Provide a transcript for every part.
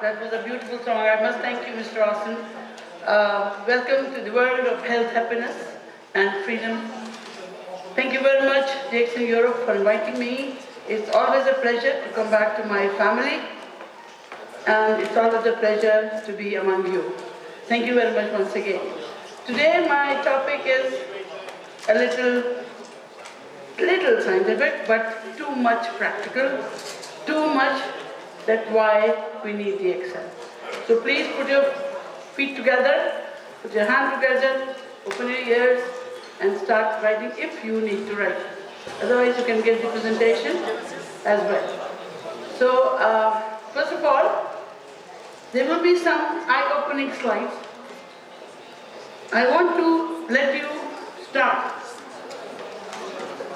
That was a beautiful song. I must thank you, Mr. Austin. Welcome to the world of health, happiness, and freedom. Thank you very much, DXN Europe, for inviting me. It's always a pleasure to come back to my family, and it's always a pleasure to be among you. Thank you very much once again. Today my topic is a little scientific, but too much practical, too much that's why we need DXN. So please put your feet together, put your hand together, open your ears, and start writing if you need to write. Otherwise you can get the presentation as well. So first of all, there will be some eye-opening slides. I want to let you start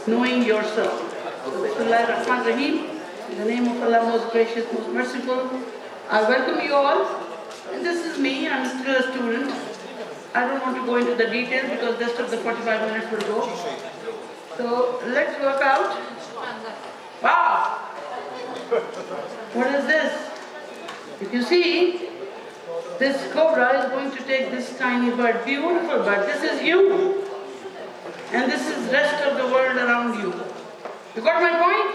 knowing yourself. So Bismillah ar-Rahman ar-Rahim. In the name of Allah, most gracious, most merciful, I welcome you all. And this is me, I'm still a student. I don't want to go into the details because the rest of the 45 minutes will go. So let's work out. Wow! What is this? If you see, this cobra is going to take this tiny bird, beautiful bird. This is you. And this is the rest of the world around you. You got my point?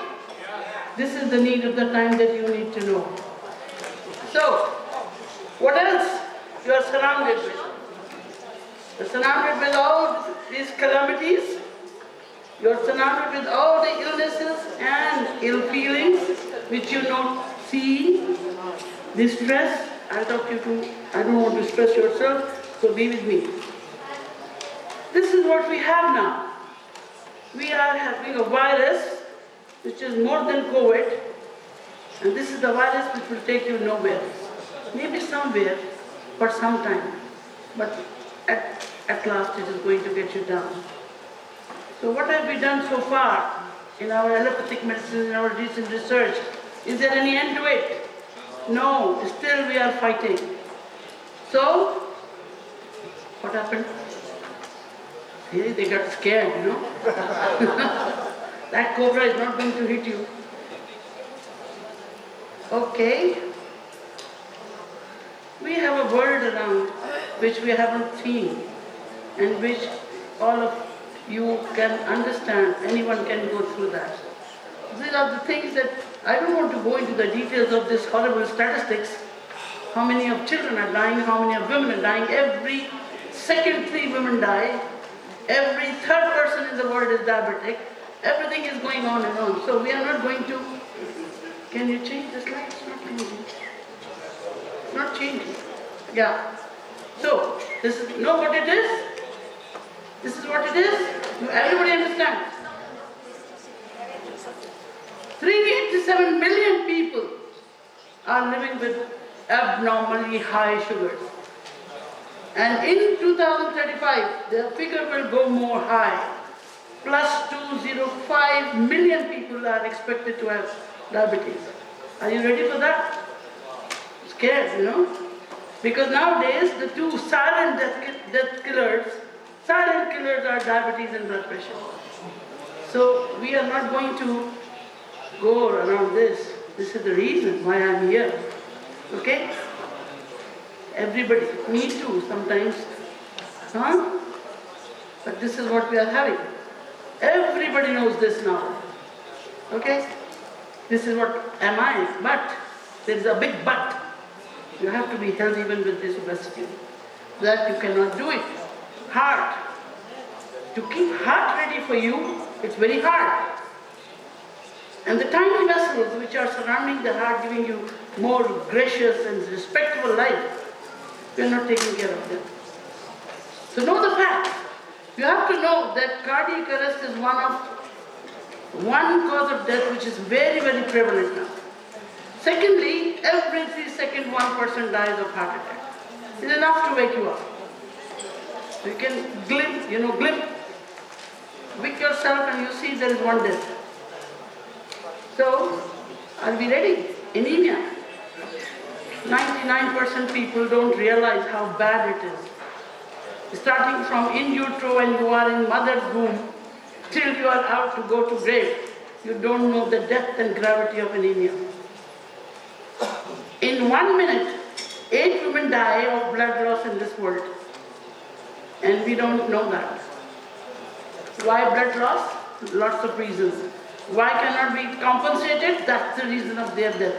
This is the need of the time that you need to know. So, what else you are surrounded with? You're surrounded with all these calamities. You're surrounded with all the illnesses and ill feelings which you're not seeing. The stress, I don't want to stress yourself, so be with me. This is what we have now. We are having a virus which is more than COVID, and this is the virus which will take you nowhere. Maybe somewhere for some time, but at last it is going to get you down. So what have we done so far in our allopathic medicine, in our recent research? Is there any end to it? No, still we are fighting. So, what happened? Really, they got scared, you know? That cobra is not going to hit you. Okay. We have a world around which we haven't seen and which all of you can understand. Anyone can go through that. These are the things that I don't want to go into the details of this horrible statistics. How many of children are dying, how many of women are dying. Every second 3 women die. Every third person in the world is diabetic. Everything is going on and on. So we are not going to... Can you change the slide? It's not changing. It's not changing. Yeah. So, this is... Know what it is? This is what it is? Do everybody understand? 387 million people are living with abnormally high sugars. And in 2035, the figure will go more high. Plus 205 million people are expected to have diabetes. Are you ready for that? Scared, you know? Because nowadays, the two silent death killers are diabetes and blood pressure. So we are not going to go around this. This is the reason why I'm here. Okay? Everybody, me too sometimes. Huh? But this is what we are having. Everybody knows this now. Okay? This is what am I. But there is a big but. You have to be healthy even with this obesity. That you cannot do it. Heart. To keep heart ready for you, it's very hard. And the tiny vessels which are surrounding the heart, giving you more gracious and respectable life, we are not taking care of them. So know the facts. You have to know that cardiac arrest is one cause of death which is very, very prevalent now. Secondly, every 3 seconds, one person dies of heart attack. It's enough to wake you up. You can wake yourself and you see there is one death. So, are we ready? Anemia. 99% people don't realize how bad it is. Starting from in utero when you are in mother's womb, till you are out to go to grave, you don't know the depth and gravity of anemia. In 1 minute, 8 women die of blood loss in this world. And we don't know that. Why blood loss? Lots of reasons. Why cannot be compensated? That's the reason of their death.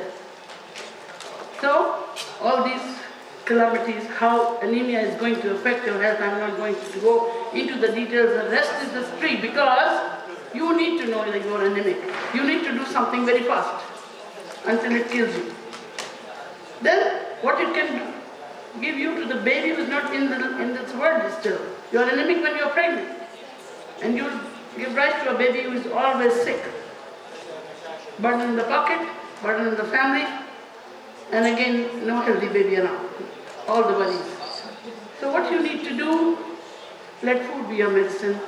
So, all these calamities, how anemia is going to affect your health, I'm not going to go into the details. The rest is the street, because you need to know that you're anemic. You need to do something very fast until it kills you. Then, what it can do, give you to the baby who is not in this world still. You are anemic when you are pregnant. And you give rise to a baby who is always sick. Burden in the pocket, burden in the family, and again, no healthy baby around. All the worries. So what you need to do, let food be your medicine,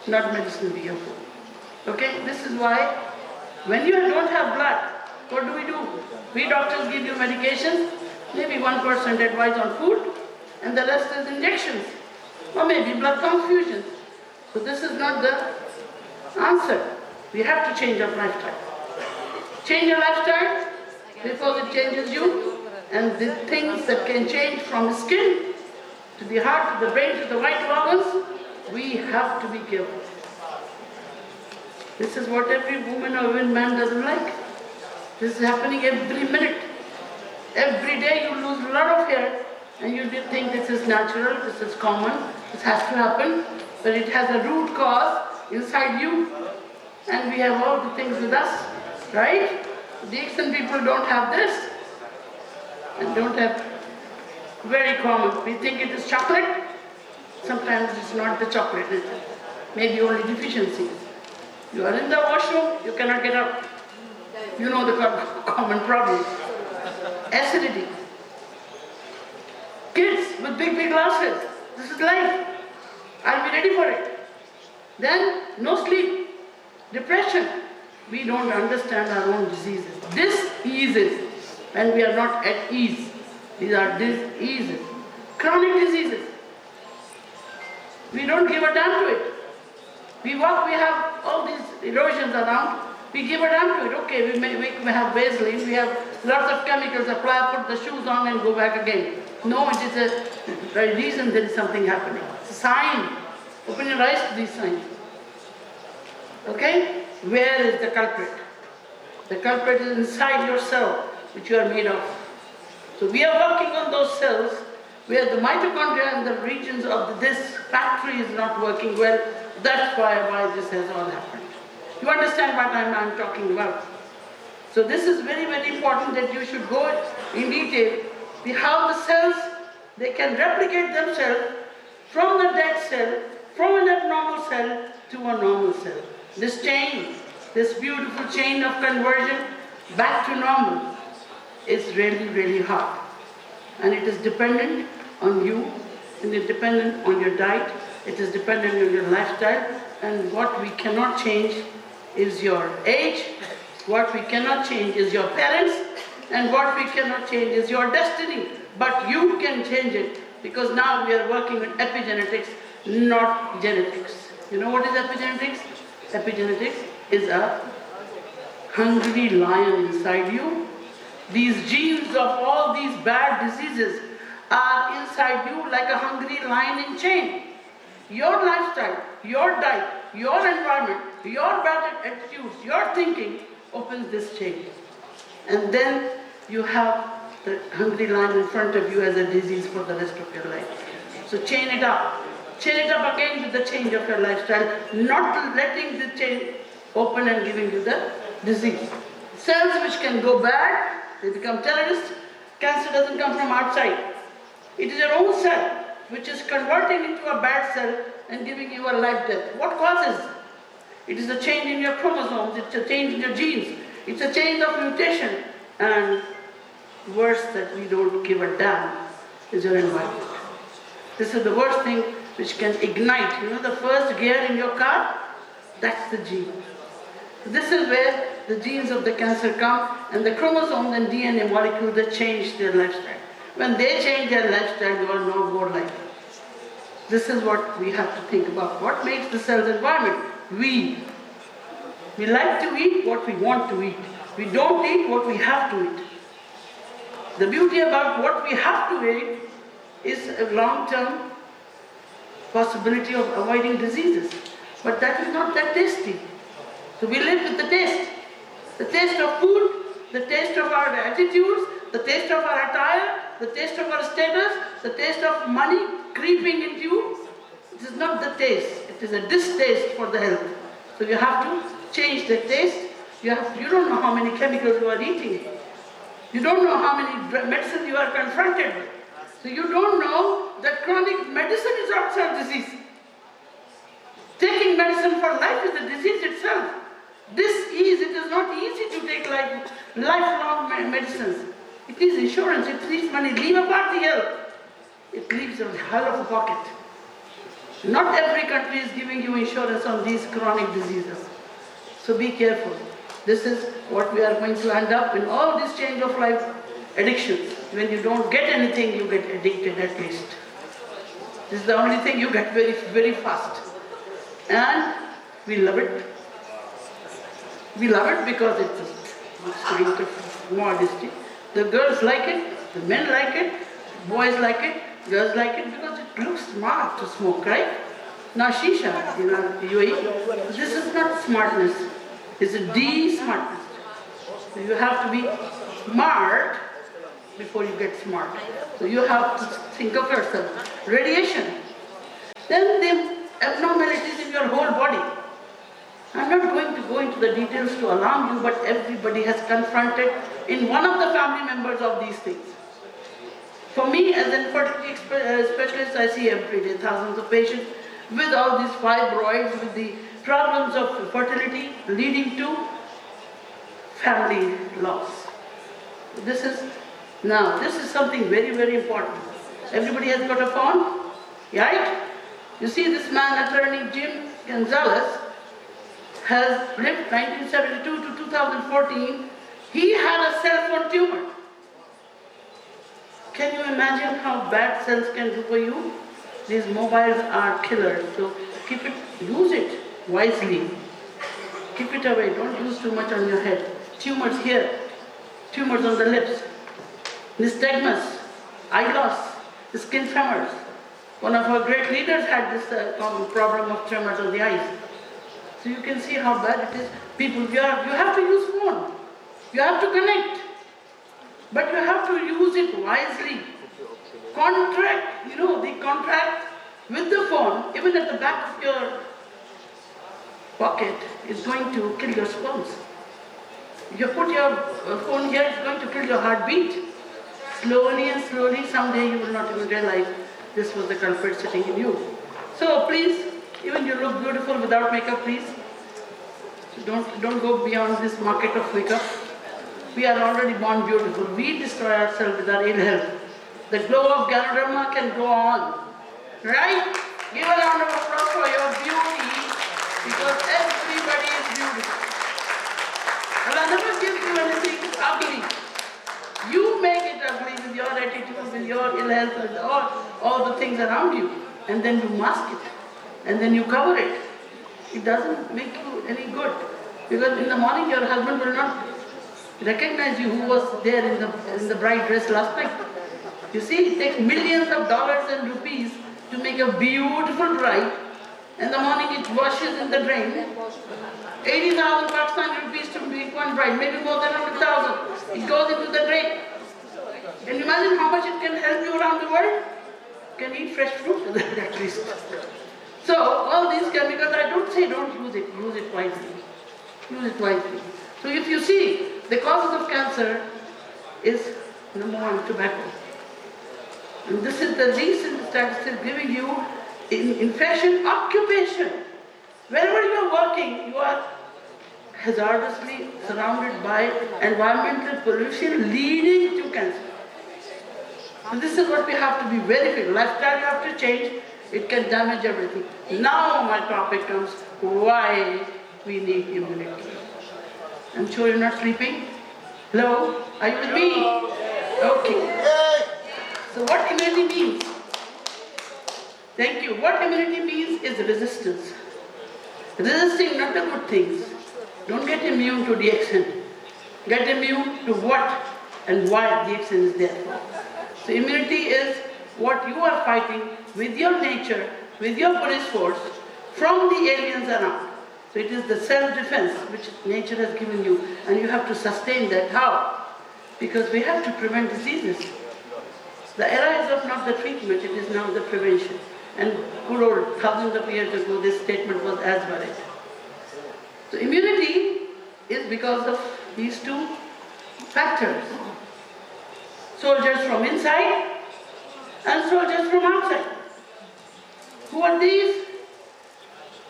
not medicine be your food. Okay? This is why, when you don't have blood, what do? We doctors give you medications, maybe 1% advice on food, and the rest is injections, or maybe blood transfusions. So this is not the answer. We have to change our lifestyle. Change your lifestyle before it changes you, and the things that can change from the skin to the heart, to the brain, to the vital organs, we have to be careful. This is what every woman or even man doesn't like. This is happening every minute. Every day you lose a lot of hair, and you think this is natural, this is common, this has to happen, but it has a root cause inside you, and we have all the things with us, right? DXN people don't have this, and don't have, very common. We think it is chocolate, sometimes it's not the chocolate, maybe only deficiencies. You are in the washroom, you cannot get up. You know the common problems. Acidity. Kids with big glasses. This is life. Are we ready for it? Then, no sleep. Depression. We don't understand our own diseases. Diseases. When we are not at ease. These are diseases. Chronic diseases. We don't give a damn to it. We walk, we have all these erosions around. We give a damn to it. Okay, we may have Vaseline, we have lots of chemicals, apply, put the shoes on and go back again. No, it is a reason there is something happening. It's a sign. Open your eyes to these signs. Okay? Where is the culprit? The culprit is inside your cell, which you are made of. So we are working on those cells where the mitochondria and the regions of this factory is not working well. That's why this has all happened. You understand what I'm talking about? So this is very important that you should go in detail how the cells, they can replicate themselves from the dead cell, from an abnormal cell to a normal cell. This chain, this beautiful chain of conversion back to normal is really hard. And it is dependent on you, and it is dependent on your diet, it is dependent on your lifestyle, and what we cannot change is your age, what we cannot change is your parents, and what we cannot change is your destiny. But you can change it, because now we are working with epigenetics, not genetics. You know what is epigenetics? Epigenetics is a hungry lion inside you. These genes of all these bad diseases are inside you like a hungry lion in chain. Your lifestyle, your diet, your environment, your bad attitudes, your thinking opens this chain. And then you have the hungry lion in front of you as a disease for the rest of your life. So chain it up. Chain it up again with the change of your lifestyle, not letting the chain open and giving you the disease. Cells which can go bad, they become terrorists. Cancer doesn't come from outside. It is your own cell which is converting into a bad cell and giving you a life death. What causes? It is a change in your chromosomes, it's a change in your genes, it's a change of mutation, and worse that we don't give a damn is your environment. This is the worst thing which can ignite. You know the first gear in your car? That's the gene. This is where the genes of the cancer come, and the chromosomes and DNA molecules that change their lifestyle. When they change their lifestyle, you are no more like them. This is what we have to think about. What makes the cell's environment? We like to eat what we want to eat. We don't eat what we have to eat. The beauty about what we have to eat is a long-term possibility of avoiding diseases. But that is not that tasty. So we live with the taste. The taste of food, the taste of our attitudes, the taste of our attire, the taste of our status, the taste of money creeping into you. It is not the taste, it is a distaste for the health. So you have to change the taste. You don't know how many chemicals you are eating. You don't know how many medicines you are confronted with. So you don't know that chronic medicine is also a disease. Taking medicine for life is a disease itself. It is not easy to take lifelong medicines. It is insurance, it leaves money. Leave apart the health. It leaves a hell of a pocket. Not every country is giving you insurance on these chronic diseases. So be careful. This is what we are going to end up in all these change of life addictions. When you don't get anything, you get addicted at least. This is the only thing you get very, very fast. And we love it. We love it because it's a sign of modesty. The girls like it, the men like it, boys like it, girls like it because it looks smart to smoke, right? Now shisha, UAE, this is not smartness. It's a de-smartness. So you have to be smart before you get smart. So you have to think of yourself. Radiation. Then the abnormalities in your whole body. I'm not going to go into the details to alarm you, but everybody has confronted in one of the family members of these things. For me, as an infertility specialist, I see every day thousands of patients with all these fibroids, with the problems of fertility leading to family loss. This is something very, very important. Everybody has got a phone, right? You see this man, attorney Jim Gonzalez, has lived 1972 to 2014. He had a cell phone tumor. Can you imagine how bad cells can do for you? These mobiles are killers, so use it wisely. Keep it away, don't use too much on your head. Tumors here, tumors on the lips, nystagmus, eye loss, skin tremors. One of our great leaders had this problem of tremors on the eyes. So you can see how bad it is. People, you have to use phone. You have to connect. But you have to use it wisely. The contract with the phone, even at the back of your pocket, is going to kill your sperms. You put your phone here, it's going to kill your heartbeat. Slowly and slowly, someday you will not even realize this was the culprit sitting in you. So please, even you look beautiful without makeup, please. Don't go beyond this market of makeup. We are already born beautiful. We destroy ourselves with our ill health. The glow of Ganoderma can go on. Right? Give a round of applause for your beauty, because everybody is beautiful. Allah never gives you anything ugly. You make it ugly with your attitude, with your ill health, with all the things around you. And then you mask it. And then you cover it. It doesn't make you any good. Because in the morning your husband will not recognize you who was there in the bright dress last night. You see, it takes millions of dollars and rupees to make a beautiful bride. In the morning it washes in the drain. 80,000 Pakistani rupees to make one bride, maybe more than 100,000. It goes into the drain. Can you imagine how much it can help you around the world? You can eat fresh fruit with it at least. So, all these chemicals, I don't say don't use it wisely. Use it wisely. So if you see, the causes of cancer is number one, tobacco. And this is the recent statistics giving you infection occupation. Wherever you are working, you are hazardously surrounded by environmental pollution leading to cancer. So this is what we have to be very careful. Lifestyle you have to change. It can damage everything. Now my topic comes, why we need immunity. I'm sure you're not sleeping. Hello? Are you with me? Okay. So what immunity means? Thank you. What immunity means is resistance. Resisting not the good things. Don't get immune to DXN. Get immune to what? and why DXN is there for. So immunity is what you are fighting with your nature, with your police force, from the aliens around. So it is the self-defense which nature has given you, and you have to sustain that. How? Because we have to prevent diseases. The era is of not the treatment, it is now the prevention. And good old thousands of years ago, this statement was as valid. So immunity is because of these two factors. Soldiers from inside and soldiers from outside. Who are these?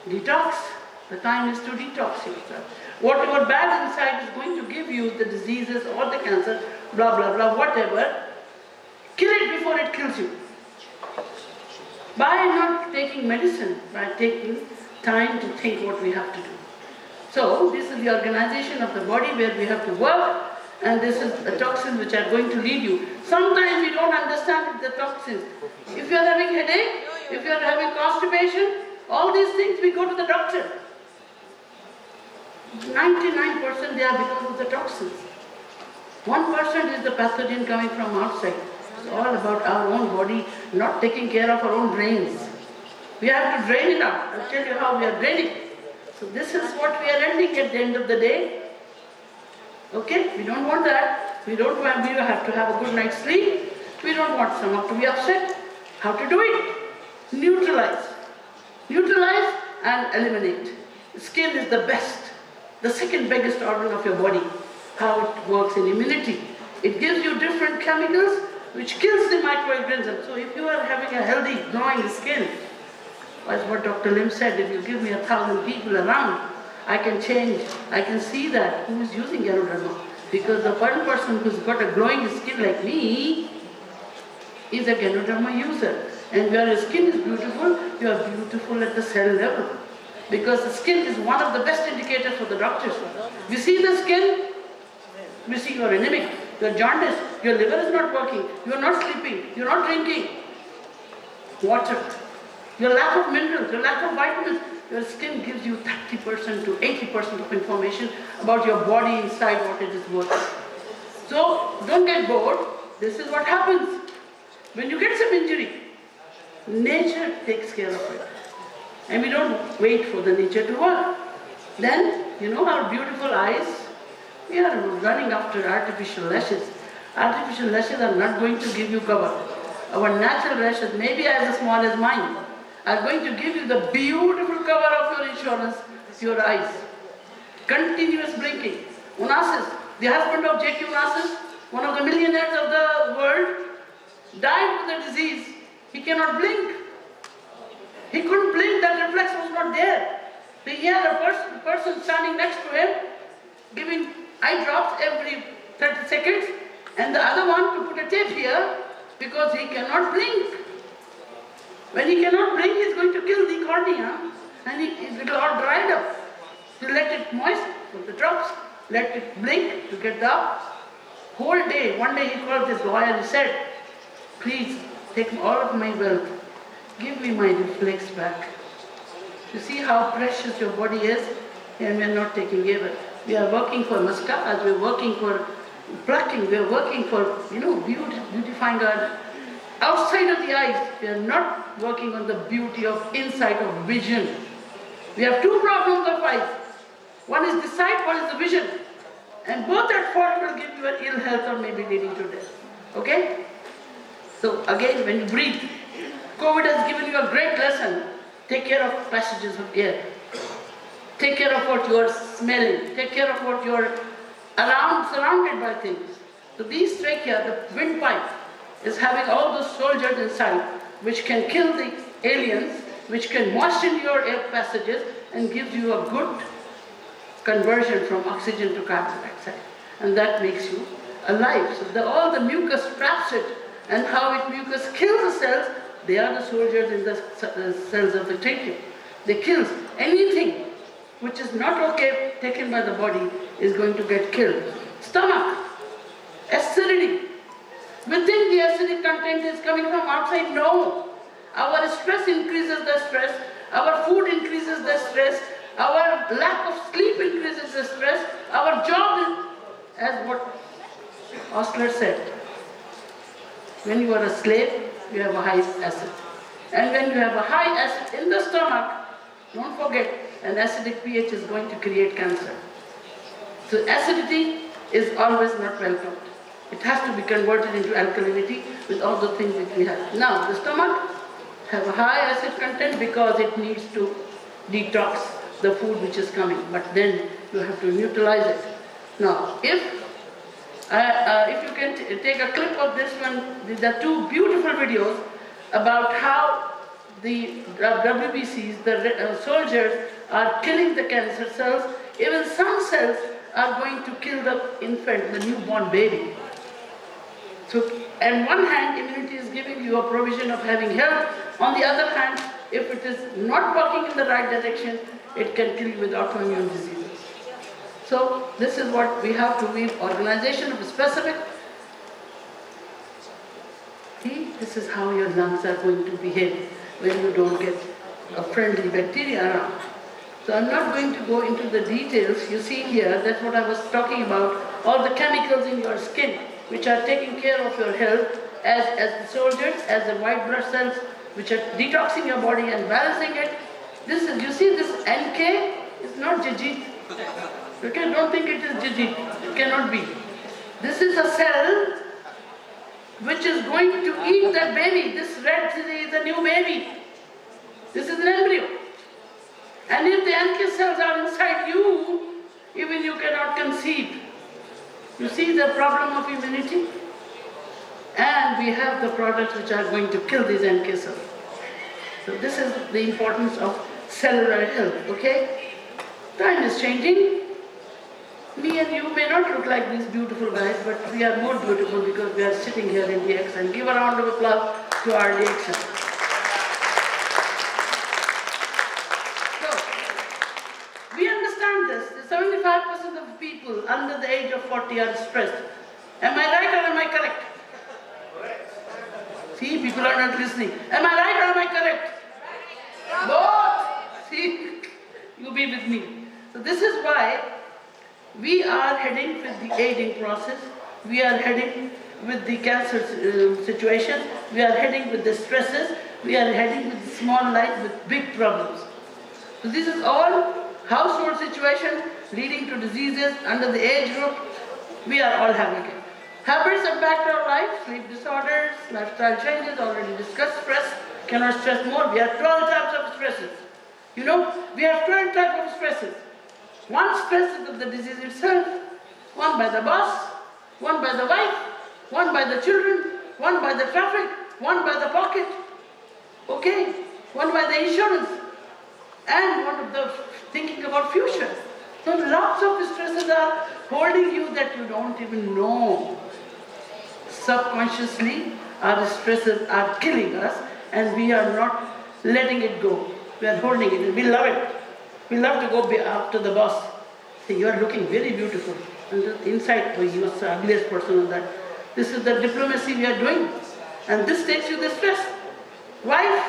Detox. The time is to detox yourself. Whatever bad inside is going to give you the diseases or the cancer, blah, blah, blah, whatever, kill it before it kills you. By not taking medicine, by taking time to think what we have to do. So, this is the organization of the body where we have to work, and this is the toxins which are going to lead you. Sometimes we don't understand the toxins. If you are having headache, if you are having constipation, all these things we go to the doctor. 99% they are because of the toxins. 1% is the pathogen coming from outside. It's all about our own body not taking care of our own drains. We have to drain it out. I'll tell you how we are draining. So this is what we are ending at the end of the day. Okay? We don't want that. We have to have a good night's sleep. We don't want stomach to be upset. How to do it? Neutralize. Neutralize and eliminate. Skin is the best, the second biggest organ of your body. How it works in immunity. It gives you different chemicals which kills the microorganisms. So if you are having a healthy, glowing skin, as what Dr. Lim said, if you give me 1,000 people around, I can change, I can see that who is using Ganoderma. Because the one person who's got a glowing skin like me is a Ganoderma user. And where your skin is beautiful, you are beautiful at the cell level. Because the skin is one of the best indicators for the doctors. You see the skin, we see you are anemic, you are jaundiced, your liver is not working, you are not sleeping, you are not drinking water. Your lack of minerals, your lack of vitamins, your skin gives you 30% to 80% of information about your body inside what it is worth. So don't get bored. This is what happens. When you get some injury, nature takes care of it. And we don't wait for the nature to work. Then, you know our beautiful eyes? We are running after artificial lashes. Artificial lashes are not going to give you cover. Our natural lashes, maybe as small as mine, are going to give you the beautiful cover of your insurance, your eyes. Continuous blinking. Onassis, the husband of J.Q. Onassis, one of the millionaires of the world, died with a disease. He cannot blink. He couldn't blink, that reflex was not there. He had a person standing next to him, giving eye drops every 30 seconds, and the other one to put a tape here, because he cannot blink. When he cannot blink, he is going to kill the cornea, and it will all dried up. You let it moist, put the drops, let it blink to get the whole day. One day he called this lawyer and he said, please take all of my wealth, give me my reflex back. You see how precious your body is, and we are not taking care of it. We are working for mascaras, we are working for plucking, we are working for, beautifying our outside of the eyes. We are not working on the beauty of inside of vision. We have two problems of eyes. One is the sight, one is the vision. And both at fault will give you an ill health or maybe leading to death. Okay? So again, when you breathe, COVID has given you a great lesson. Take care of passages of air. Take care of what you are smelling. Take care of what you are surrounded by things. So these trachea, the windpipe, is having all those soldiers inside which can kill the aliens, which can moisten your air passages and gives you a good conversion from oxygen to carbon dioxide. And that makes you alive. So all the mucus traps it, and how mucus kills the cells, they are the soldiers in the cells of the trachea. They kill anything which is not okay taken by the body is going to get killed. Stomach, acidity. We think the acidic content is coming from outside. No. Our stress increases the stress. Our food increases the stress. Our lack of sleep increases the stress. Our job is, as what Osler said, when you are a slave, you have a high acid. And when you have a high acid in the stomach, don't forget, an acidic pH is going to create cancer. So acidity is always not welcomed. It has to be converted into alkalinity with all the things that we have. Now, the stomach have a high acid content because it needs to detox the food which is coming. But then you have to neutralize it. Now, if you can take a clip of this one, these are two beautiful videos about how the WBCs, the soldiers, are killing the cancer cells. Even some cells are going to kill the infant, the newborn baby. So, on one hand, immunity is giving you a provision of having health. On the other hand, if it is not working in the right direction, it can kill you with autoimmune diseases. So, this is what we have to be, organization of specific. See, this is how your lungs are going to behave when you don't get a friendly bacteria around. So I'm not going to go into the details. You see here, that's what I was talking about, all the chemicals in your skin which are taking care of your health as the soldiers, as the white blood cells which are detoxing your body and balancing it. This is, you see this NK is not Jijit. Okay, don't think it is Jijit. It cannot be. This is a cell which is going to eat that baby. This red is a new baby. This is an embryo. And if the NK cells are inside you, even you cannot conceive. You see the problem of immunity? And we have the products which are going to kill these NK cells. So this is the importance of cellular health, okay? Time is changing. Me and you may not look like these beautiful guys, but we are more beautiful because we are sitting here in DXN. Give a round of applause to our DXN. So, we understand this. 75% of people under the age of 40 are stressed. Am I right or am I correct? See, people are not listening. Am I right or am I correct? Both. See, you be with me. So this is why we are heading with the aging process, we are heading with the cancer situation, we are heading with the stresses, we are heading with the small life with big problems. So this is all household situation leading to diseases under the age group, we are all having it. Habits impact our life, sleep disorders, lifestyle changes, already discussed, stress, cannot stress more. We have 12 types of stresses. You know, we have 12 types of stresses. One stress is of the disease itself, one by the boss, one by the wife, one by the children, one by the traffic, one by the pocket, okay, one by the insurance, and one of the thinking about future. So lots of stresses are holding you that you don't even know. Subconsciously, our stresses are killing us and we are not letting it go. We are holding it and we love it. We love to go after the boss. Say, you are looking very beautiful. And inside, oh, you are the ugliest person on that. This is the diplomacy we are doing. And this takes you the stress. Wife,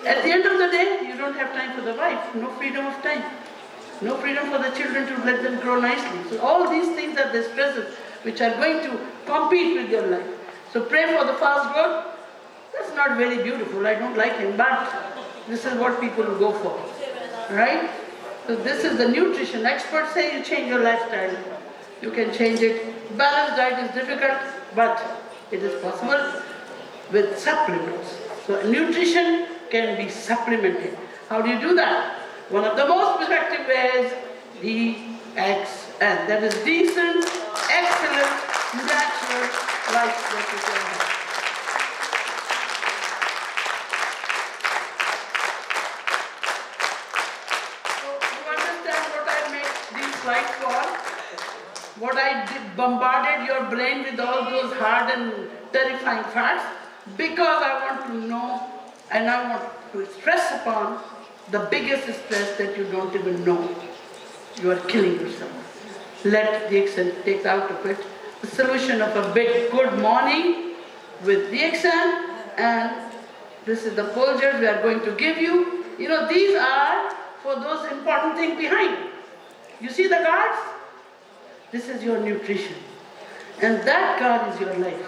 at the end of the day, you don't have time for the wife. No freedom of time. No freedom for the children to let them grow nicely. So all these things are the stresses which are going to compete with your life. So pray for the fast growth. That's not very beautiful. I don't like him, but this is what people will go for. Right? So this is the nutrition. Experts say you change your lifestyle. You can change it. Balanced diet is difficult, but it is possible with supplements. So nutrition can be supplemented. How do you do that? One of the most effective ways, DXN. That is decent, excellent, natural life that you can have. What I did, bombarded your brain with all those hard and terrifying facts, because I want to know and I want to stress upon the biggest stress that you don't even know. You are killing yourself. Let DXN take out of it the solution of a big good morning with DXN, and this is the posters we are going to give you. You know, these are for those important things behind. You see the cards? This is your nutrition. And that guard is your life.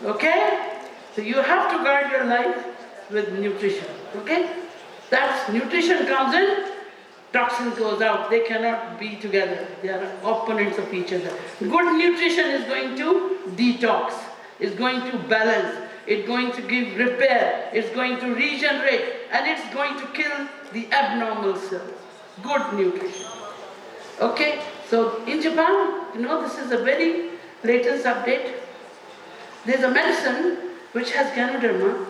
Okay? So you have to guard your life with nutrition. Okay? That's nutrition comes in, toxin goes out. They cannot be together. They are opponents of each other. Good nutrition is going to detox, is going to balance, it's going to give repair, it's going to regenerate, and it's going to kill the abnormal cells. Good nutrition. Okay? So in Japan, this is a very latest update. There's a medicine which has Ganoderma,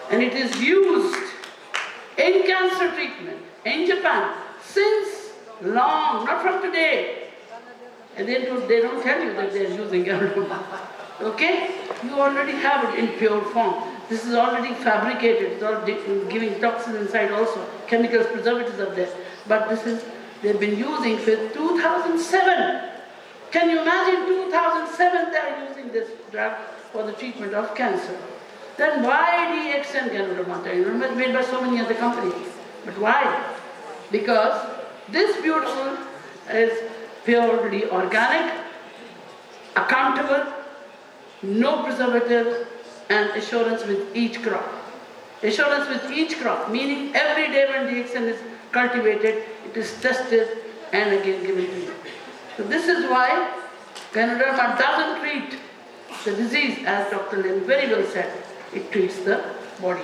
and it is used in cancer treatment in Japan since long, not from today. And they don't tell you that they're using Ganoderma. Okay? You already have it in pure form. This is already fabricated. It's all giving toxins inside also. Chemicals, preservatives are there. But they've been using since 2007. Can you imagine 2007 they're using this drug for the treatment of cancer? Then why DXN Ganoderma? Made by so many other companies. But why? Because this beautiful is purely organic, accountable, no preservatives, and assurance with each crop. Assurance with each crop, meaning every day when DXN is cultivated, it is tested and again given to you. So this is why Ganoderma doesn't treat the disease, as Dr. Lin very well said. It treats the body.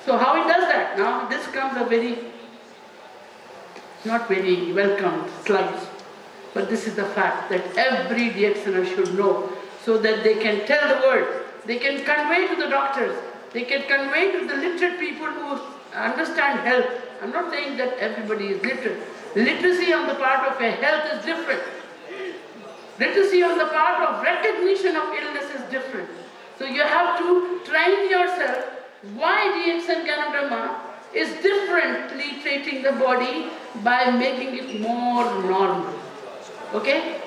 So how it does that? Now this comes a not very welcome slice, but this is the fact that every DXNer should know, so that they can tell the word, they can convey to the doctors, they can convey to the literate people who understand health. I'm not saying that everybody is literate. Literacy on the part of a health is different. Literacy on the part of recognition of illness is different. So you have to train yourself why DXN Ganoderma is differently treating the body by making it more normal. Okay?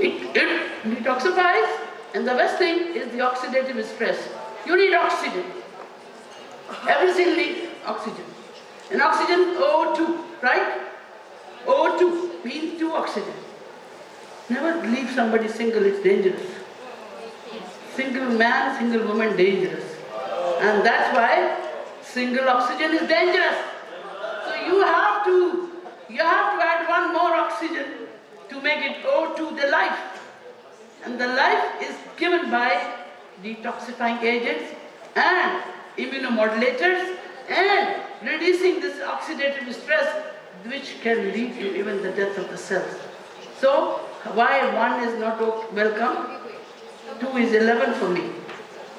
It detoxifies, and the best thing is the oxidative stress. You need oxygen. Everything needs oxygen. And oxygen, O2, right? O2 means 2 oxygen. Never leave somebody single, it's dangerous. Single man, single woman, dangerous. And that's why single oxygen is dangerous. So you have to add one more oxygen to make it O2, the life. And the life is given by detoxifying agents and immunomodulators and reducing this oxidative stress, which can lead to even the death of the cells. So why 1 is not welcome? 2 is 11 for me.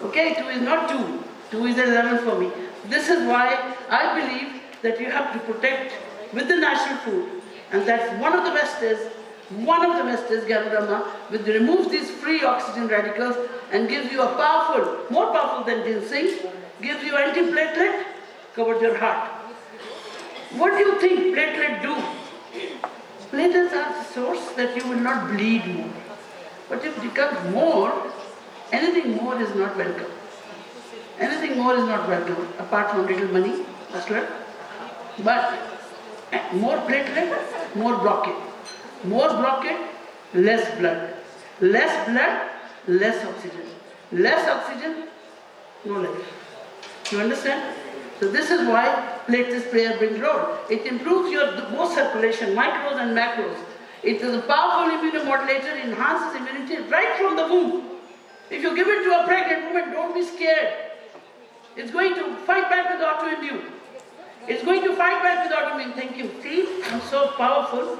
Okay, 2 is not 2. 2 is 11 for me. This is why I believe that you have to protect with the natural food. And that's one of the best is Ganoderma, which removes these free oxygen radicals and gives you a powerful, more powerful than ginseng, gives you antiplatelet, covers your heart. What do you think platelet do? Platelets are the source that you will not bleed more. But if it becomes more, anything more is not welcome. Anything more is not welcome, apart from little money, hustler. But more platelet, more blockade. More blockade, less blood. Less blood, less oxygen. Less oxygen, no life. You understand? So this is why platelets play a big role. It improves your both circulation, micros and macros. It is a powerful immunomodulator, enhances immunity right from the womb. If you give it to a pregnant woman, don't be scared. It's going to fight back with autoimmune. It's going to fight back with autoimmune. Thank you. See, I'm so powerful.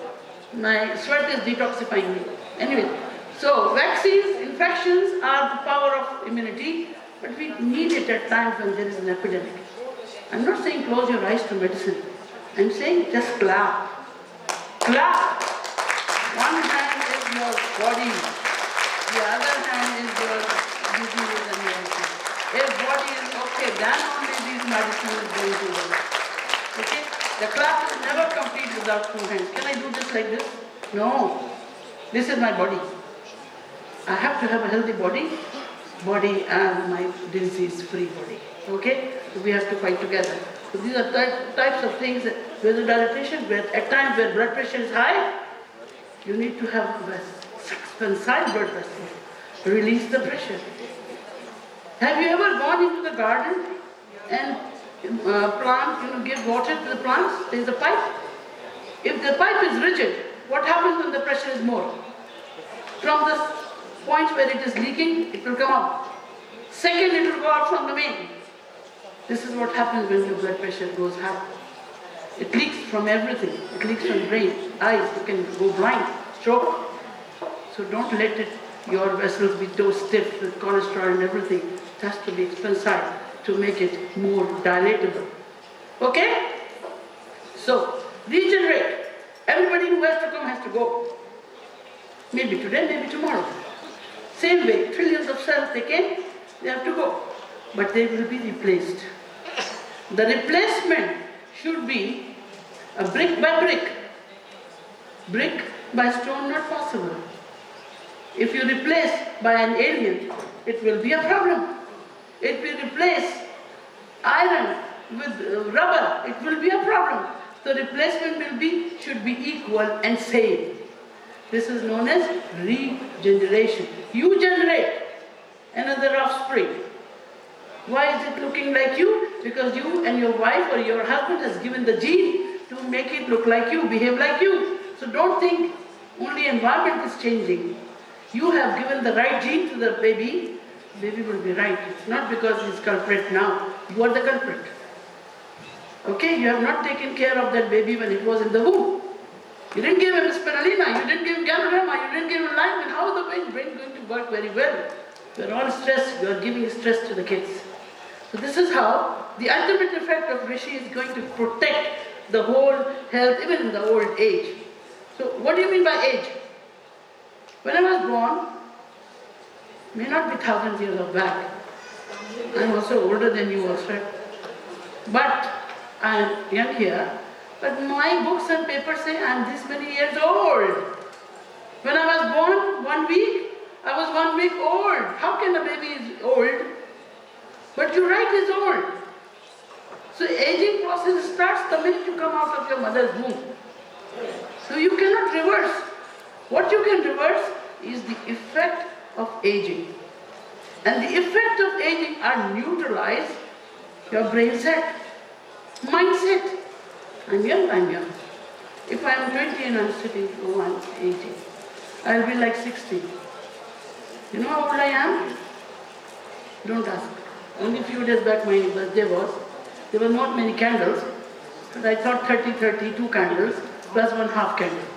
My sweat is detoxifying me. Anyway, so vaccines, infections are the power of immunity, but we need it at times when there is an epidemic. I'm not saying close your eyes to medicine. I'm saying just clap. Clap. One hand is your body. The other hand is your disease and medicine. If body is okay, then only these medicines is going to work. Okay? The clap is never complete without 2 hands. Can I do this like this? No. This is my body. I have to have a healthy body and my disease-free body. Okay? So we have to fight together. So these are types of things that vasodilation, where at times where blood pressure is high, you need to have success. expansile blood vessels, release the pressure. Have you ever gone into the garden and give water to the plants? There is a pipe. If the pipe is rigid, what happens when the pressure is more? From the point where it is leaking, it will come out. Second, it will go out from the main. This is what happens when your blood pressure goes high. It leaks from everything. It leaks from brain, eyes. You can go blind, stroke. So don't let your vessels be so stiff with cholesterol and everything. It has to be expansile to make it more dilatable. Okay? So, regenerate. Everybody who has to come has to go. Maybe today, maybe tomorrow. Same way, trillions of cells they came, they have to go. But they will be replaced. The replacement should be a brick by brick. Brick by stone, not possible. If you replace by an alien, it will be a problem. If you replace iron with rubber, it will be a problem. The replacement should be equal and same. This is known as regeneration. You generate another offspring. Why is it looking like you? Because you and your wife or your husband has given the gene to make it look like you, behave like you. So don't think only environment is changing. You have given the right gene to the baby will be right. It's not because he's culprit now. You are the culprit. Okay, you have not taken care of that baby when it was in the womb. You didn't give him Spirulina, you didn't give him Ganoderma, you didn't give him life, and how is the brain going to work very well? You are all stressed, you are giving stress to the kids. So this is how the ultimate effect of Rishi is going to protect the whole health, even in the old age. So what do you mean by age? When I was born, may not be thousands of years of back. I'm also older than you also. But I am young here. But my books and papers say I'm this many years old. When I was born, 1 week, I was 1 week old. How can a baby is old? But you write is old. So aging process starts the minute you come out of your mother's womb. So you cannot reverse. What you can reverse is the effect of aging. And the effect of aging are neutralized your brain set, mindset. I'm young. If I'm 20 and I'm sitting, oh, I'm 80, I'll be like 60. You know how old I am? Don't ask. Only a few days back my birthday was. There were not many candles, but I thought 32 candles plus 1/2 candle.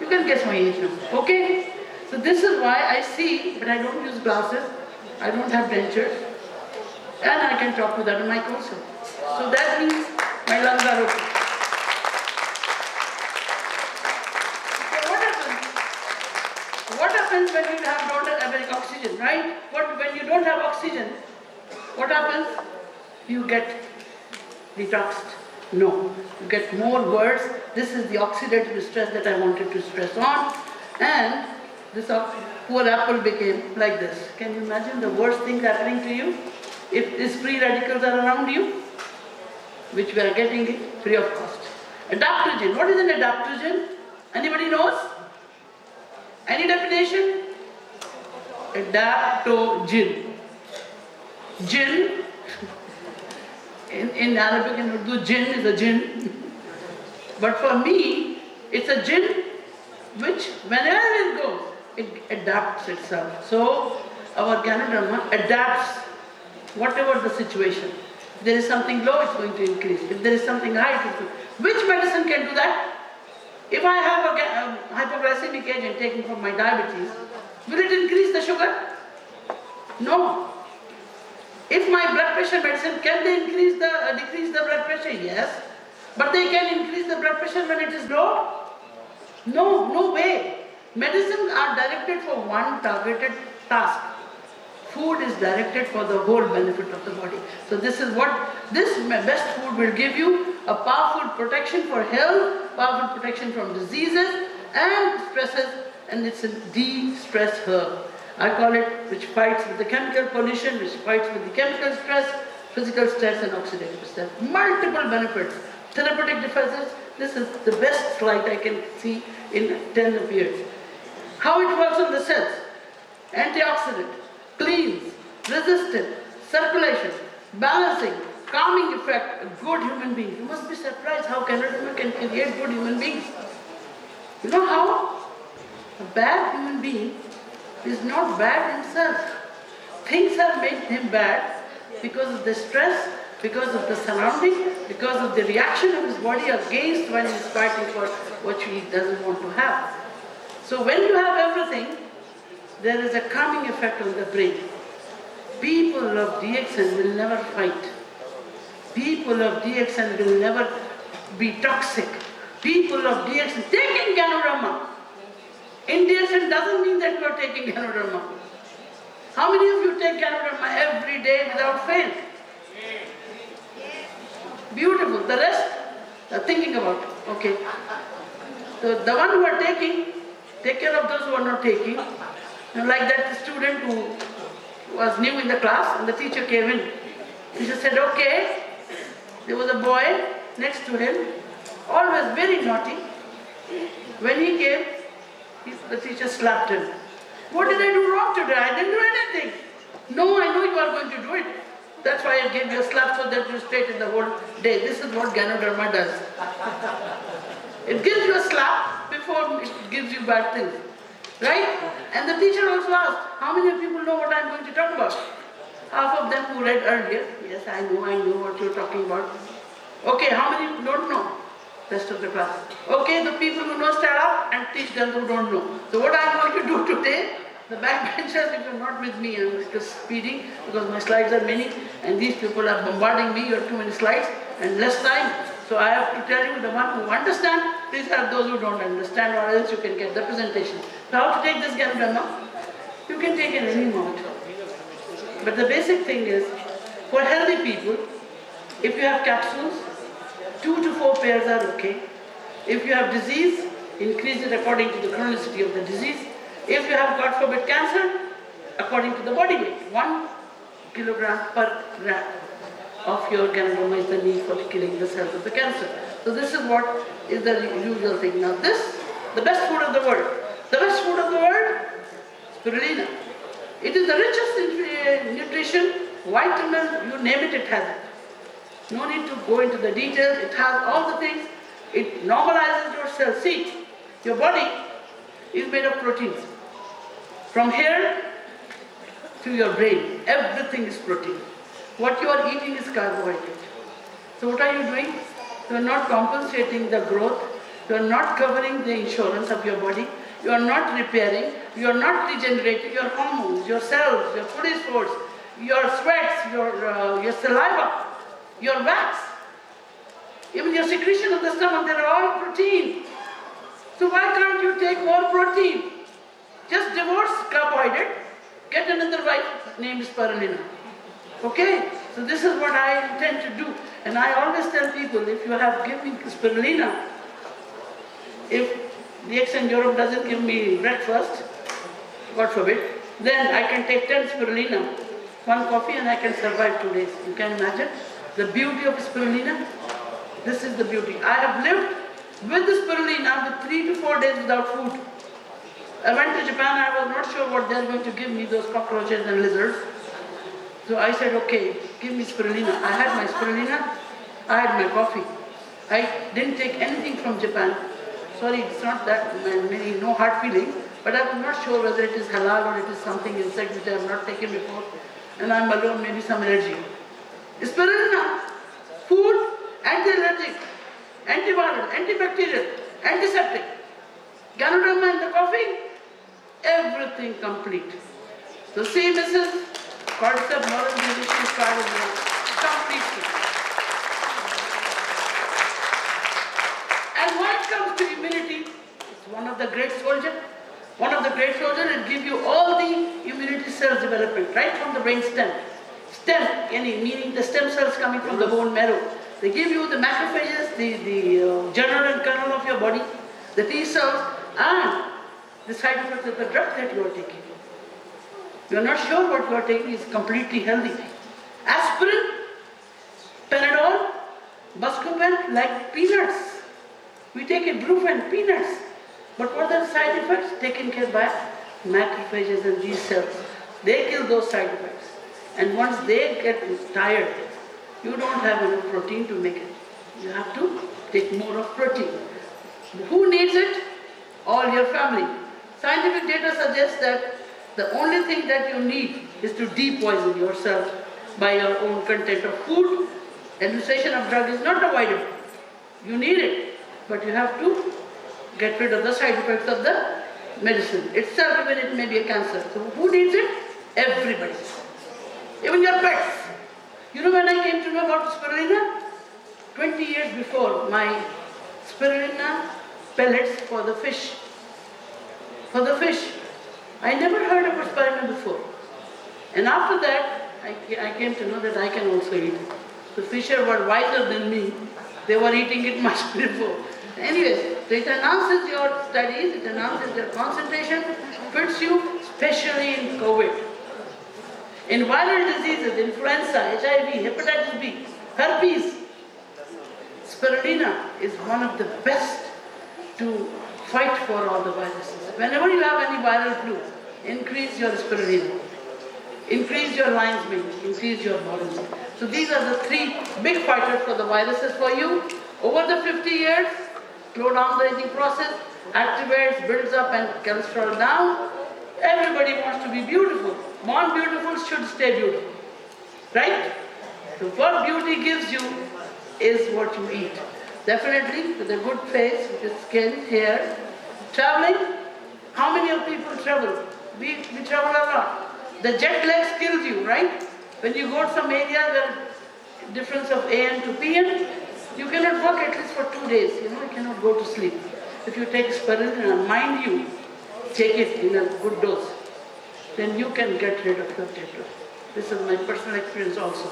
You can guess my age now, okay? So this is why I see, but I don't use glasses, I don't have dentures, and I can talk without a mic also. So that means my lungs are open. So what happens when you don't have oxygen, right? When you don't have oxygen, what happens? You get detoxed. No, you get more worse. This is the oxidative stress that I wanted to stress on. And this poor apple became like this. Can you imagine the worst thing happening to you? If these free radicals are around you, which we are getting it free of cost. Adaptogen. What is an adaptogen? Anybody knows? Any definition? Adaptogen. Jinn. In Arabic and Urdu, jinn is a jinn. But for me, it's a jinn which, whenever it goes, it adapts itself. So, our Ganoderma adapts whatever the situation. If there is something low, it's going to increase. If there is something high, it will. Which medicine can do that? If I have a hypoglycemic agent taken for my diabetes, will it increase the sugar? No. If my blood pressure medicine, can they decrease the blood pressure? Yes. But they can increase the blood pressure when it is low? No way. Medicines are directed for one targeted task. Food is directed for the whole benefit of the body. So this is what, this best food will give you: a powerful protection for health, powerful protection from diseases and stresses, and it's a de-stress herb. I call it, which fights with the chemical pollution, which fights with the chemical stress, physical stress and oxidative stress. Multiple benefits. Therapeutic deficits, this is the best slide I can see in 10 years. How it works on the cells. Antioxidant, cleans, resistant, circulation, balancing, calming effect, a good human being. You must be surprised how Ganoderma can create good human beings. You know how? A bad human being is not bad himself. Things have made him bad because of the stress, because of the surrounding, because of the reaction of his body against when he is fighting for what he doesn't want to have. So when you have everything, there is a calming effect on the brain. People of DXN will never fight. People of DXN will never be toxic. People of DXN taking Ganoderma. In DXN doesn't mean that you are taking Ganoderma. How many of you take Ganoderma every day without fail? Beautiful. The rest are thinking about it. Okay. So the one who are taking, take care of those who are not taking. And like that student who was new in the class and the teacher came in. Teacher said, okay. There was a boy next to him, always very naughty. When he came, the teacher slapped him. What did I do wrong today? I didn't do anything. No, I know you are going to do it. That's why I gave you a slap so that you straighten the whole day. This is what Ganoderma does. It gives you a slap before it gives you bad things. Right? And the teacher also asked, how many people know what I am going to talk about? Half of them who read earlier. Yes, I know what you're talking about. Okay, how many don't know? Rest of the class. Okay, the people who know stand up and teach them who don't know. So what I'm going to do today, the backbenchers, if you're not with me, I'm just speeding because my slides are many and these people are bombarding me, you have too many slides and less time. So I have to tell you, the one who understand, please help those who don't understand or else you can get the presentation. So how to take this Ganoderma? You can take it any amount. But the basic thing is, for healthy people, if you have capsules, 2 to 4 pairs are okay. If you have disease, increase it according to the chronicity of the disease. If you have, God forbid, cancer, according to the body weight, 1 kilogram per gram of your Ganoderma is the need for killing the cells of the cancer. So this is what is the usual thing. Now this, the best food of the world. The best food of the world, Spirulina. It is the richest in nutrition, vitamin, you name it, it has it. No need to go into the details, it has all the things. It normalizes your cells. See, your body is made of proteins. From here to your brain, everything is protein. What you are eating is carbohydrate. So what are you doing? You are not compensating the growth, you are not covering the insurance of your body, you are not repairing, you are not regenerating your hormones, your cells, your police force, your sweats, your saliva, your wax, even your secretion of the stomach, they are all protein. So why can't you take more protein? Just divorce carbohydrate, get another wife named Spirulina. Okay? So this is what I intend to do. And I always tell people, if you have given me Spirulina, if DXN Europe doesn't give me breakfast, God forbid, then I can take 10 Spirulina, 1 coffee, and I can survive 2 days. You can imagine the beauty of Spirulina. This is the beauty. I have lived with the Spirulina with 3 to 4 days without food. I went to Japan, I was not sure what they are going to give me, those cockroaches and lizards. So I said, okay, give me Spirulina. I had my Spirulina, I had my coffee. I didn't take anything from Japan. Sorry, it's not that many, no hard feeling, but I'm not sure whether it is halal or it is something insect which I have not taken before, and I'm alone, maybe some allergy. Spirulina, food, anti-allergic, antiviral, antibacterial, antiseptic. Ganoderma in the coffee, everything complete. So see, Mrs. Kocso, moral musician, completely. And when it comes to immunity, it's one of the great soldiers. One of the great soldiers will give you all the immunity cells development, right from the brain stem. Stem, meaning the stem cells coming from the bone marrow. They give you the macrophages, the germinal and kernel of your body, the T cells, and the side effects of the drug that you are taking. You are not sure what you are taking is completely healthy. Aspirin, Panadol, Buscopan, like peanuts. We take Ibuprofen, peanuts. But what are the side effects? Taken care by macrophages and these cells. They kill those side effects. And once they get tired, you don't have enough protein to make it. You have to take more of protein. Who needs it? All your family. Scientific data suggests that the only thing that you need is to depoison yourself by your own content of food. Administration of drug is not avoidable. You need it, but you have to get rid of the side effects of the medicine itself, even it may be a cancer. So who needs it? Everybody. Even your pets. You know when I came to know about spirulina? 20 years before, my spirulina pellets for the fish. For the fish. I never heard about spirulina before. And after that, I came to know that I can also eat it. The fish were wiser than me. They were eating it much before. Anyways, so it enhances your studies, it enhances your concentration, fits you, especially in COVID. In viral diseases, influenza, HIV, hepatitis B, herpes, spirulina is one of the best to fight for all the viruses. Whenever you have any viral flu, increase your spirulina. Increase your lion's mane, increase your body. So these are the three big fighters for the viruses for you. Over the 50 years, slow down the aging process, activates, builds up and cholesterol down. Everybody wants to be beautiful. Born beautiful should stay beautiful. Right? So what beauty gives you is what you eat. Definitely with a good face, with your skin, hair. Traveling, how many of people travel? We travel a lot. The jet lag kills you, right? When you go to some area where difference of AM to PM, you cannot work at least for 2 days. You cannot go to sleep. If you take spirulina, mind you, take it in a good dose, then you can get rid of your jet lag. This is my personal experience also.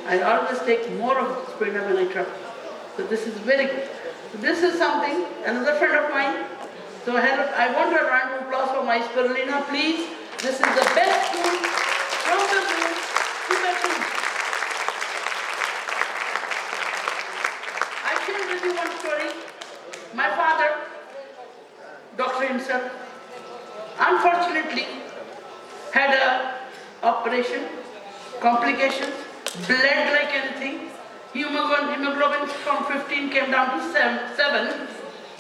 I always take more of spirulina when I travel. So this is very good. So this is something, another friend of mine. So I want a round of applause for my spirulina, please. This is the best food from the root to the food. I share with you one story. My father, doctor himself, unfortunately had a operation, complications, bled like anything. Hemoglobin from 15 came down to 7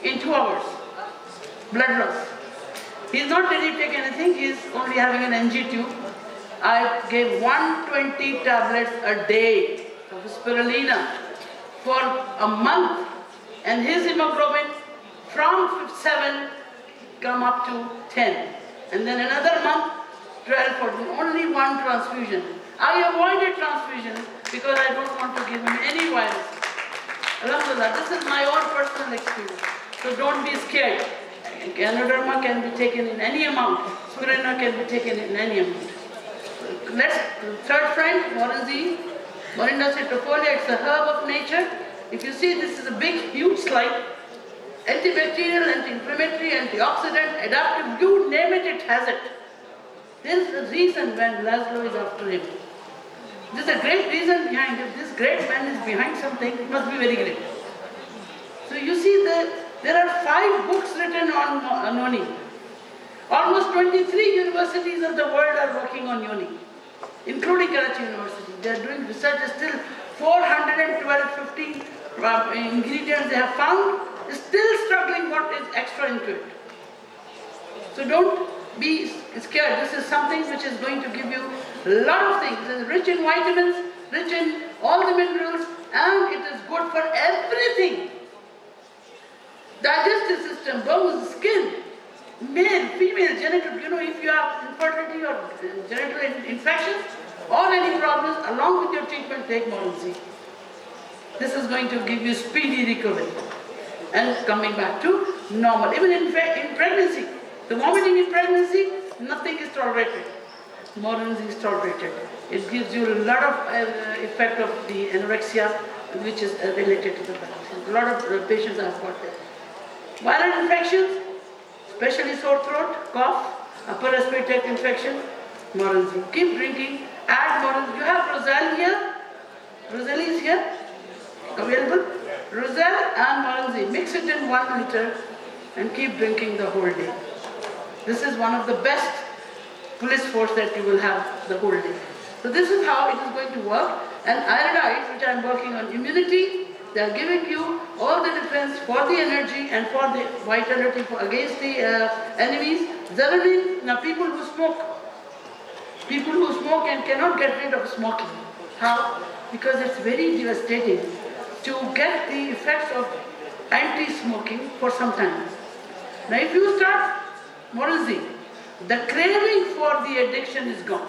in 2 hours. Blood loss. He's not really taking anything, he's only having an NG tube. I gave 120 tablets a day of spirulina for a month, and his hemoglobin from 7 come up to 10. And then another month, 12, 14, only one transfusion. I avoided transfusion because I don't want to give him any virus. Alhamdulillah, this is my own personal experience. So don't be scared. Ganoderma can be taken in any amount. Spirulina can be taken in any amount. Third friend, Morinzi. Morinda citrifolia, it's a herb of nature. If you see, this is a big, huge slide. Antibacterial, anti-inflammatory, antioxidant, adaptive, you name it, it has it. This is the reason when Laszlo is after him. There's a great reason behind it. This great man is behind something, it must be very great. So you see, there are 5 books written on Noni. Almost 23 universities of the world are working on Noni, including Karachi University. They are doing research, still 412, 15 ingredients they have found, still struggling what is extra into it. So don't be scared. This is something which is going to give you a lot of things. It is rich in vitamins, rich in all the minerals, and it is good for everything. Digestive system, bones, skin, male, female, genital, if you have infertility or genital infections or any problems, along with your treatment, take Morinzi. This is going to give you speedy recovery and coming back to normal. Even in pregnancy, the vomiting in pregnancy, nothing is tolerated. Morinzi is tolerated. It gives you a lot of effect of the anorexia, which is related to the pregnancy. A lot of patients have got that. Viral infections, especially sore throat, cough, upper respiratory tract infection, Morinzi. Keep drinking, add Morinzi. You have Roselle here. Roselle is here, available. Roselle and Morinzi. Mix it in 1 liter and keep drinking the whole day. This is one of the best police force that you will have the whole day. So this is how it is going to work. And iodide, which I am working on immunity, they are giving you all the defense for the energy and for the vitality against the enemies. Zeronin, now people who smoke and cannot get rid of smoking. How? Because it's very devastating to get the effects of anti-smoking for some time. Now if you start moralizing, the craving for the addiction is gone.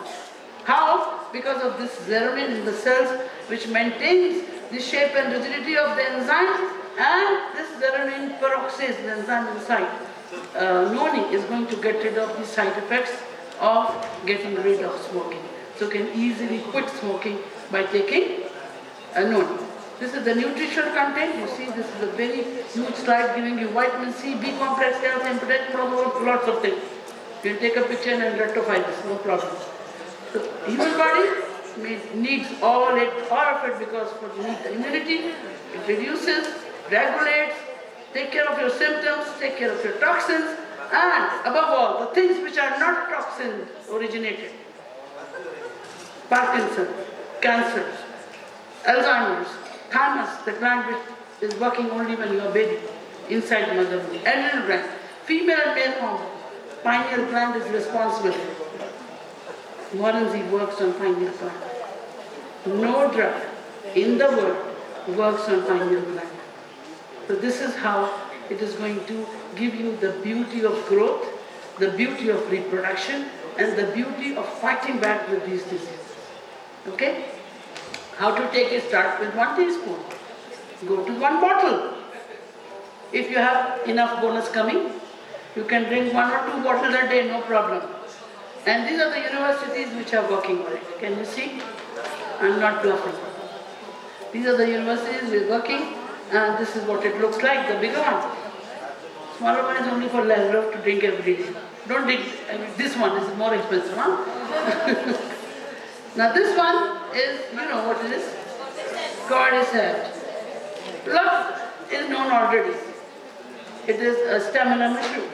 How? Because of this zeronin in the cells, which maintains the shape and rigidity of the enzyme, and this zeronin peroxidase, the enzyme inside, Noni, is going to get rid of the side effects of getting rid of smoking. So you can easily quit smoking by taking Noni. This is the nutritional content. You see, this is a very huge slide giving you vitamin C, B complex, calcium, potassium, lots of things. You can take a picture and rectify this, no problem. The human body needs all of it because for the immunity, it reduces, regulates, take care of your symptoms, take care of your toxins, and above all, the things which are not toxin originated. Parkinson's, cancers, Alzheimer's, thymus, the gland which is working only when you are baby, inside mother womb, adrenal gland, female and male hormone, pineal gland is responsible. Morenzi works on pineal gland. No drug in the world works on pineal gland. So this is how it is going to give you the beauty of growth, the beauty of reproduction, and the beauty of fighting back with these diseases. Okay? How to take it? Start with 1 teaspoon. Go to 1 bottle. If you have enough bonus coming, you can drink 1 or 2 bottles a day, no problem. And these are the universities which are working on it. Can you see? I'm not bluffing. These are the universities which are working, and this is what it looks like, the bigger one. Smaller one is only for Laszlo to drink every day. Don't drink, this one is more expensive, huh? Now this one is, you know what it is? Cordyceps. Blood is known already. It is a stamina mushroom.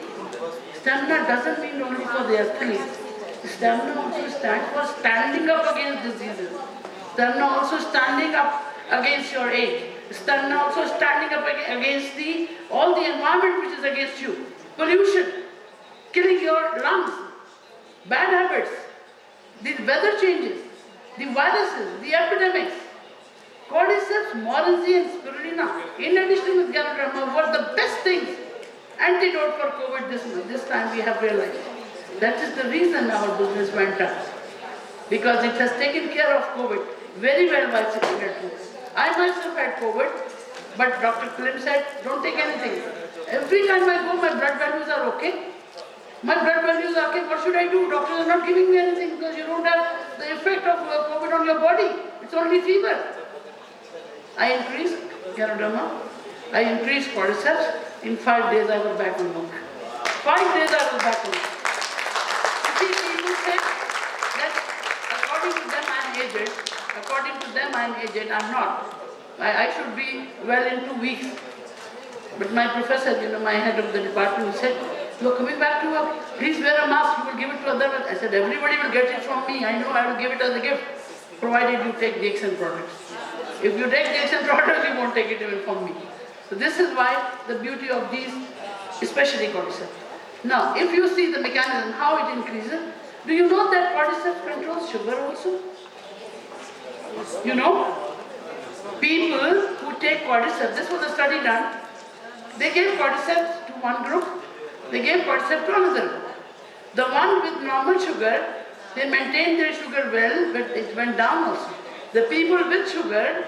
Stamina doesn't mean only for the athletes. Stamina also stands for standing up against diseases. Stamina also standing up against your age. Stamina also standing up against all the environment which is against you. Pollution, killing your lungs, bad habits, the weather changes, the viruses, the epidemics. Cordyceps, Morenzi and Spirulina, in addition with Ganoderma, were the best things. Antidote for COVID this time we have realized. That is the reason our business went up. Because it has taken care of COVID very well by 600 foods. I myself had COVID, but Dr. Klim said, don't take anything. Every time I go, my blood values are okay. My blood values are okay, what should I do? Doctors are not giving me anything because you don't have the effect of COVID on your body. It's only fever. I increased Ganoderma, I increased cordyceps. In 5 days I was back on work. 5 days I was back on work. You see, people say that according to them I am aged. According to them I am aged. I am not. I should be well in 2 weeks. But my professor, my head of the department, said, you are coming back to work. Please wear a mask. You will give it to others. I said, everybody will get it from me. I know I will give it as a gift, provided you take DXN products. If you take DXN products, you won't take it even from me. So this is why the beauty of these, especially cordyceps. Now, if you see the mechanism, how it increases, do you know that cordyceps controls sugar also? You know? People who take cordyceps, this was a study done, they gave cordyceps to one group, they gave cordyceps to another group. The one with normal sugar, they maintained their sugar well, but it went down also. The people with sugar,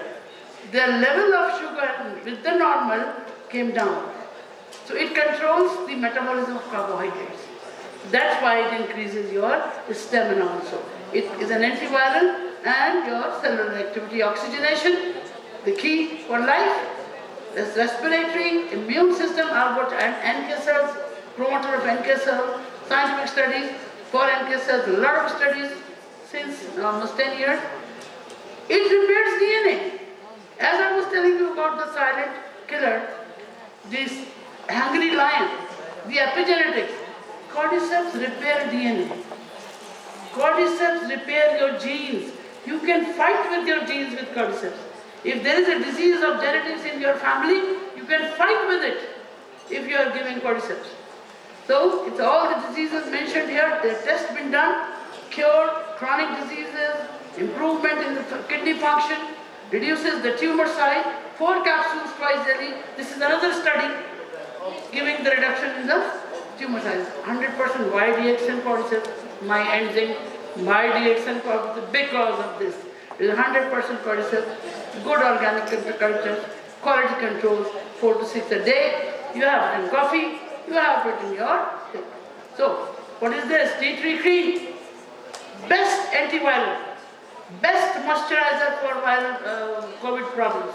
their level of sugar with the normal came down. So it controls the metabolism of carbohydrates. That's why it increases your stamina also. It is an antiviral and your cellular activity, oxygenation, the key for life. This respiratory, immune system are what NK cells, promoter of NK cells, scientific studies for NK cells, a lot of studies since almost 10 years. It repairs DNA. As I was telling you about the silent killer, this hungry lion, the epigenetics. Cordyceps repair DNA. Cordyceps repair your genes. You can fight with your genes with cordyceps. If there is a disease of genetics in your family, you can fight with it if you are giving cordyceps. So, it's all the diseases mentioned here, the test been done, cure chronic diseases, improvement in the kidney function, reduces the tumor size, 4 capsules twice daily. This is another study giving the reduction in the tumor size. 100% why DXN cordyceps, my ending, my DXN cordyceps because of this. It is 100% cordyceps, good organic culture, quality controls, 4 to 6 a day. You have it in coffee, you have it in your tea. So, what is this? Tea tree cream. Best antiviral, best moisturizer for viral COVID problems.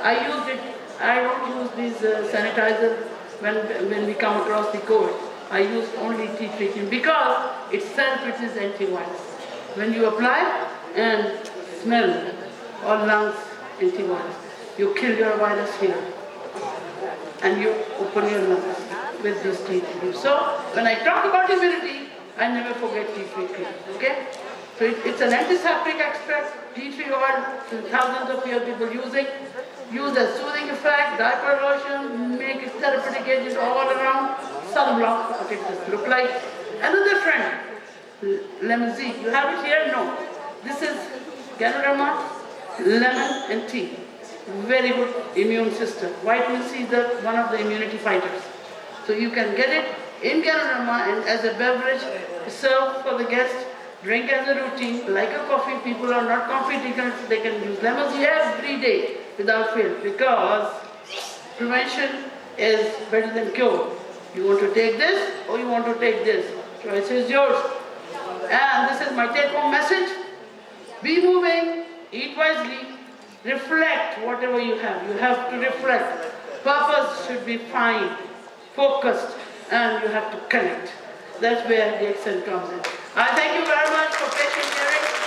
I used it. I don't use these sanitizer when we come across the COVID. I use only tea tree cream because itself it is antivirus. When you apply and smell or lungs antivirus, you kill your virus here and you open your lungs with this tea tree cream. So when I talk about immunity, I never forget tea tree cream. Okay? So it's an antiseptic extract, tea tree oil, thousands of years people using, used as soothing effect, diaper lotion, make it therapeutic agent all around, sunblock, what it does look like. Another friend, lemon tea. You have it here? No. This is Ganoderma, lemon and tea. Very good immune system. Vitamin C is one of the immunity fighters. So you can get it in Ganoderma and as a beverage, serve for the guest, drink as a routine, like a coffee. People are not coffee drinkers, they can use lemon tea every day without fail because prevention is better than cure. You want to take this or you want to take this. Choice is yours. And this is my take-home message. Be moving, eat wisely, reflect whatever you have. You have to reflect. Purpose should be fine, focused, and you have to connect. That's where DXN comes in. I thank you very much for patient hearing.